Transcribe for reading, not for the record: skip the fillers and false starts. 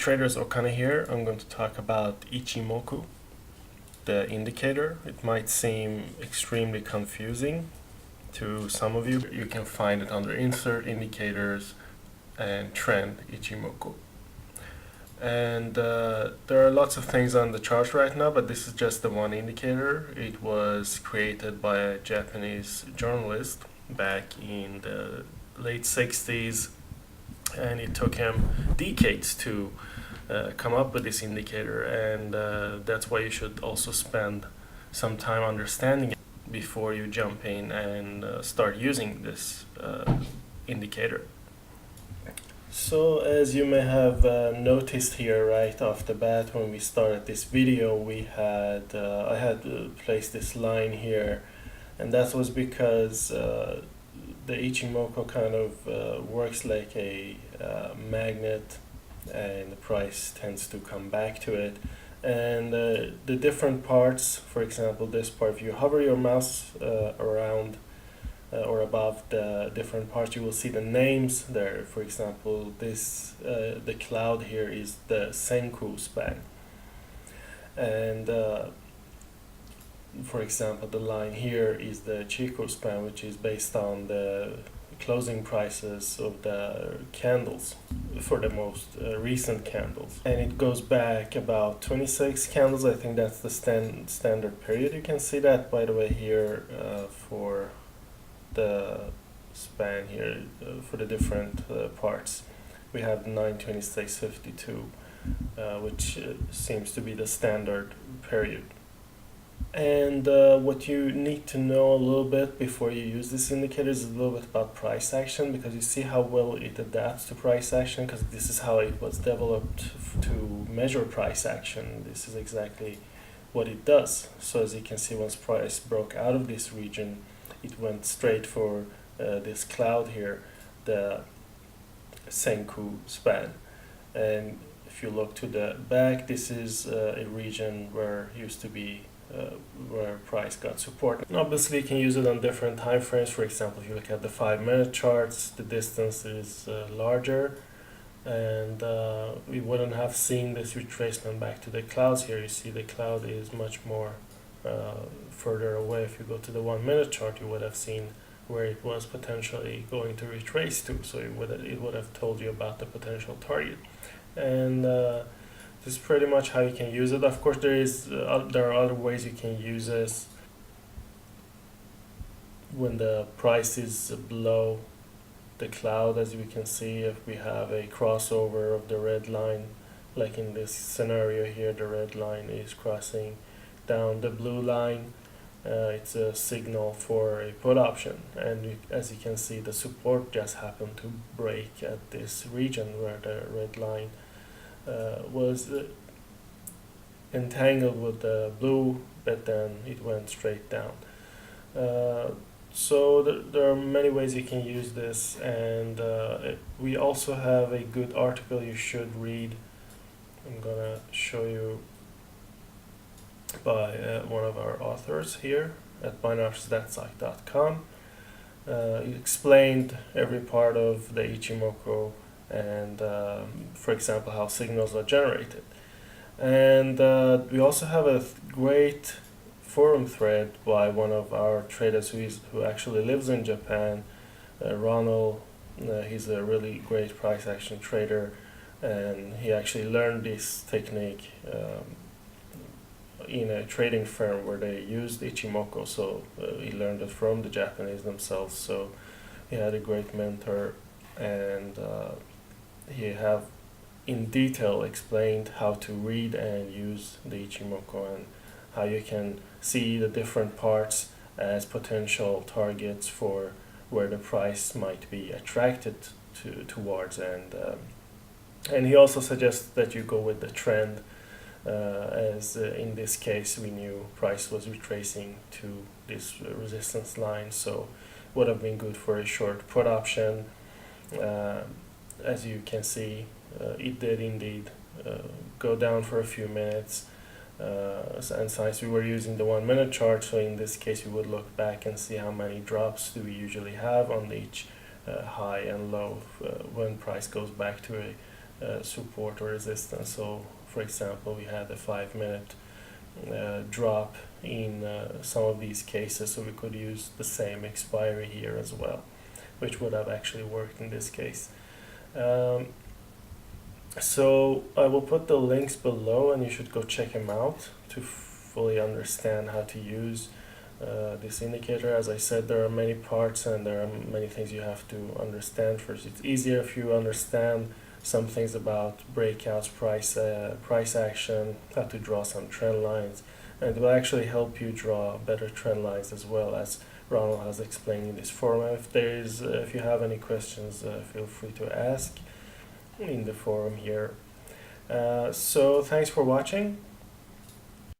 traders Okane here. I'm going to talk about Ichimoku, the indicator. It might seem extremely confusing to some of you. You can find it under Insert, Indicators, and Trend Ichimoku. And there are lots of things on the chart right now, but this is just the one indicator. It was created by a Japanese journalist back in the late 60s, and it took him decades to come up with this indicator, and that's why you should also spend some time understanding it before you jump in and start using this indicator. So as you may have noticed here right off the bat when we started this video, I had placed this line here, and that was because the Ichimoku kind of works like a magnet, and the price tends to come back to it. And the different parts, for example this part, if you hover your mouse around or above the different parts, you will see the names there. For example, this the cloud here is the Senkou Span, and for example the line here is the Ichimoku Span, which is based on the closing prices of the candles for the most recent candles, and it goes back about 26 candles. I think that's the standard period. You can see that, by the way, here for the span here for the different parts. We have the 926.52, which seems to be the standard period. And what you need to know a little bit before you use this indicator is a little bit about price action, because you see how well it adapts to price action, because this is how it was developed to measure price action. This is exactly what it does. So as you can see, once price broke out of this region, it went straight for this cloud here, the Senkou Span. And if you look to the back, this is a region where used to be where price got support. And obviously you can use it on different time frames. For example, if you look at the 5-minute charts, the distance is larger, and we wouldn't have seen this retracement back to the clouds here. You see the cloud is much more further away. If you go to the 1-minute chart, you would have seen where it was potentially going to retrace to, so it would have told you about the potential target. And this is pretty much how you can use it. Of course, there are other ways you can use this. When the price is below the cloud, as we can see, if we have a crossover of the red line, like in this scenario here, the red line is crossing down the blue line, it's a signal for a put option. And as you can see, the support just happened to break at this region where the red line was entangled with the blue, but then it went straight down. So there are many ways you can use this, and we also have a good article you should read. I'm gonna show you by one of our authors here at binarystatsite.com. He explained every part of the Ichimoku, and for example how signals are generated. And we also have a great forum thread by one of our traders who actually lives in Japan, Ronald. He's a really great price action trader, and he actually learned this technique in a trading firm where they used Ichimoku. So he learned it from the Japanese themselves. So he had a great mentor, and he have in detail explained how to read and use the Ichimoku, and how you can see the different parts as potential targets for where the price might be attracted towards. And he also suggests that you go with the trend, as in this case we knew price was retracing to this resistance line, so would have been good for a short put option. As you can see, it did indeed go down for a few minutes, and since we were using the 1-minute chart, so in this case we would look back and see how many drops do we usually have on each high and low when price goes back to a support or resistance. So for example, we had a 5-minute drop in some of these cases, so we could use the same expiry here as well, which would have actually worked in this case. So I will put the links below, and you should go check them out to fully understand how to use this indicator. As I said, there are many parts and there are many things you have to understand first. It's easier if you understand some things about breakouts, price action, how to draw some trend lines, and it will actually help you draw better trend lines as well, as Ronald has explained in this forum. If you have any questions, feel free to ask in the forum here. So thanks for watching.